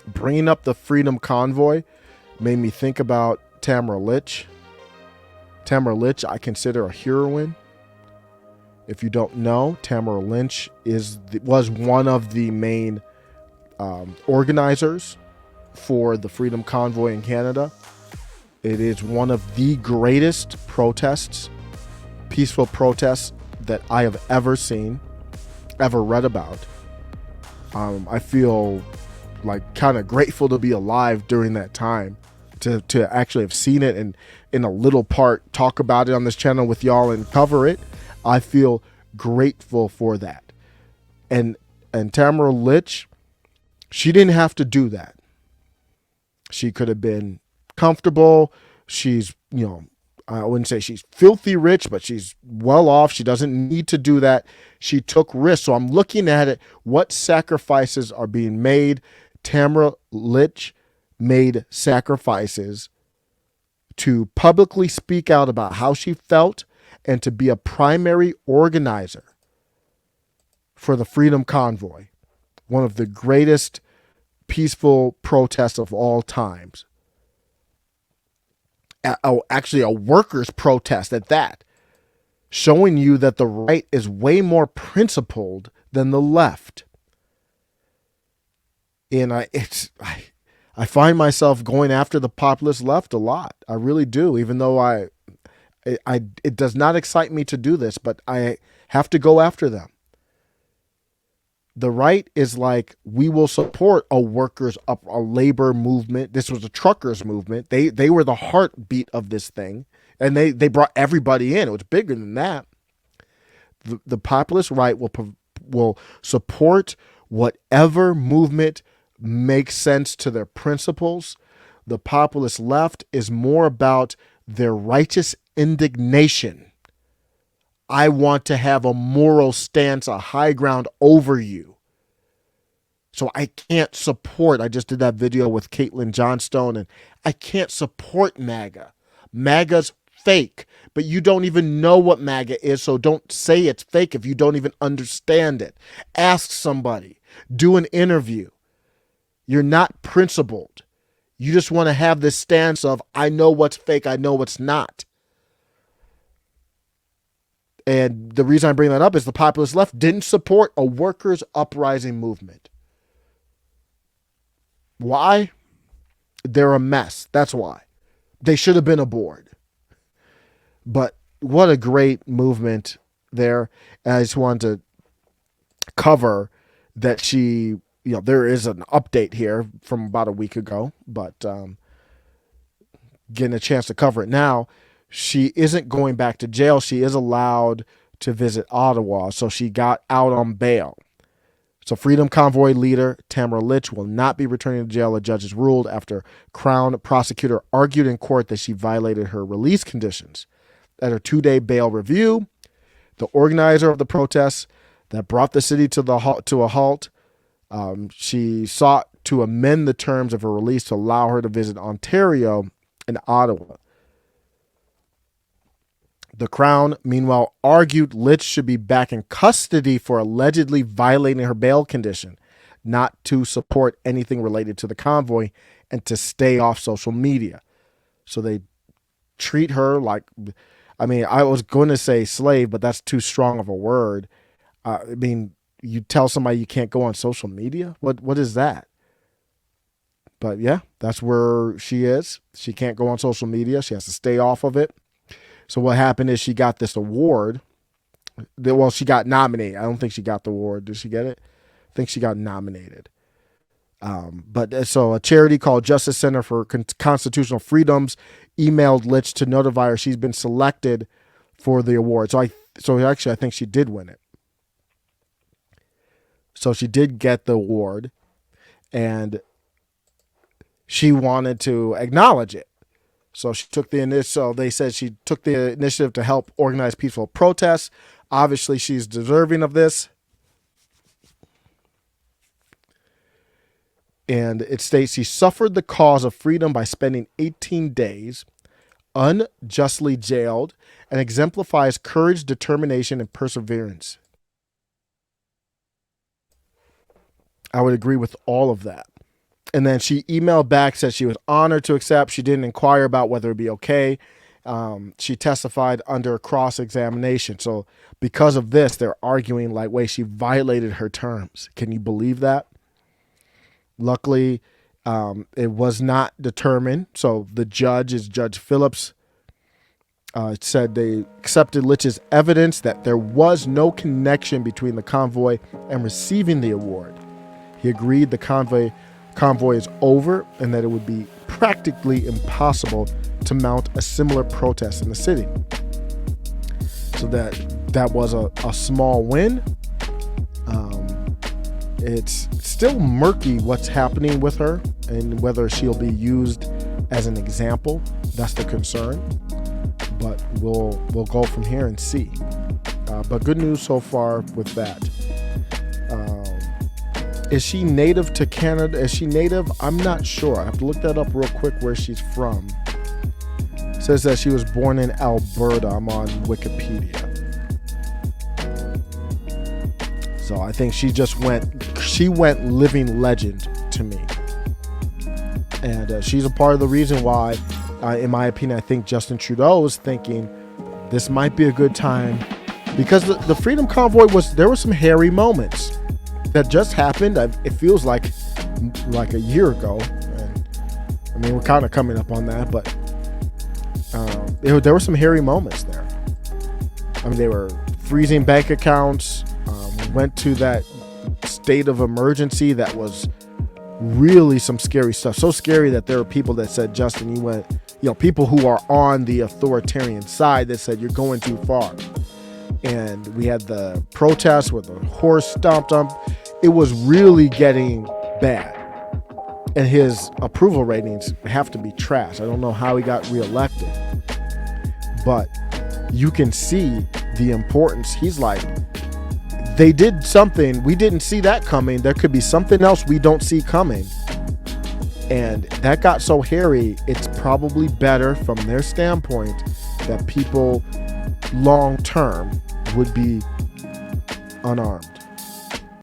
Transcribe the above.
Bringing up the Freedom Convoy made me think about Tamara Lich. Tamara Lich, I consider a heroine. If you don't know, Tamara Lich was one of the main organizers for the Freedom Convoy in Canada. It is one of the greatest protests, peaceful protests that I have ever seen, ever read about. I feel like kind of grateful to be alive during that time, to actually have seen it and in a little part talk about it on this channel with y'all and cover it. I feel grateful for that. And Tamara Lich, she didn't have to do that. She could have been comfortable. She's, I wouldn't say she's filthy rich, but she's well off. She doesn't need to do that. She took risks. So I'm looking at it. What sacrifices are being made? Tamara Lich made sacrifices to publicly speak out about how she felt and to be a primary organizer for the Freedom Convoy, one of the greatest peaceful protests of all times. Actually, a workers' protest at that, showing you that the right is way more principled than the left. And I find myself going after the populist left a lot. I really do, even though it does not excite me to do this, but I have to go after them. The right is like, we will support a labor movement. This was a truckers movement. They were the heartbeat of this thing, and they brought everybody in. It was bigger than that. The populist right will support whatever movement makes sense to their principles. The populist left is more about their righteous indignation. I want to have a moral stance, a high ground over you. So I can't support, I just did that video with Caitlin Johnstone, and I can't support MAGA. MAGA's fake, but you don't even know what MAGA is, so don't say it's fake if you don't even understand it. Ask somebody. Do an interview. You're not principled. You just want to have this stance of, I know what's fake, I know what's not. And the reason I bring that up is the populist left didn't support a workers' uprising movement. Why? They're a mess. That's why. They should have been aboard. But what a great movement there. And I just wanted to cover that she, there is an update here from about a week ago, but getting a chance to cover it now. She isn't going back to jail. She is allowed to visit Ottawa, so she got out on bail. So Freedom Convoy leader Tamara Lich will not be returning to jail, a judge has ruled, after Crown prosecutor argued in court that she violated her release conditions. At her 2-day bail review, the organizer of the protests that brought the city to a halt, she sought to amend the terms of her release to allow her to visit Ontario and Ottawa. The Crown, meanwhile, argued Lich should be back in custody for allegedly violating her bail condition, not to support anything related to the convoy, and to stay off social media. So they treat her like, I was going to say slave, but that's too strong of a word. You tell somebody you can't go on social media? What is that? But yeah, that's where she is. She can't go on social media. She has to stay off of it. So what happened is she got this award. Well, she got nominated. I don't think she got the award. Did she get it? I think she got nominated. So a charity called Justice Center for Constitutional Freedoms emailed Lich to notify her she's been selected for the award. So actually, I think she did win it. So she did get the award, and she wanted to acknowledge it. So she took the initiative. They said she took the initiative to help organize peaceful protests. Obviously, she's deserving of this. And it states she suffered the cause of freedom by spending 18 days unjustly jailed, and exemplifies courage, determination, and perseverance. I would agree with all of that. And then she emailed back, said she was honored to accept. She didn't inquire about whether it'd be okay. She testified under cross-examination. So because of this, they're arguing like, wait, she violated her terms. Can you believe that? Luckily, it was not determined. So the judge is Judge Phillips. Said they accepted Lich's evidence that there was no connection between the convoy and receiving the award. He agreed the convoy is over and that it would be practically impossible to mount a similar protest in the city. So that was a small win. It's still murky what's happening with her and whether she'll be used as an example. That's the concern. But we'll go from here and see. But good news so far with that. Is she native to Canada? Is she native? I'm not sure. I have to look that up real quick where she's from. It says that she was born in Alberta. I'm on Wikipedia. So I think she went living legend to me. And she's a part of the reason why, in my opinion, I think Justin Trudeau is thinking this might be a good time, because the Freedom Convoy there were some hairy moments that just happened. It feels like a year ago. And I mean, we're kind of coming up on that, but there were some hairy moments there. I mean, they were freezing bank accounts, went to that state of emergency that was really some scary stuff. So scary that there were people that said, Justin, people who are on the authoritarian side that said, you're going too far. And we had the protests where the horse stomped on. It was really getting bad. And his approval ratings have to be trash. I don't know how he got reelected. But you can see the importance. He's like, they did something. We didn't see that coming. There could be something else we don't see coming. And that got so hairy, it's probably better from their standpoint that people long term would be unarmed.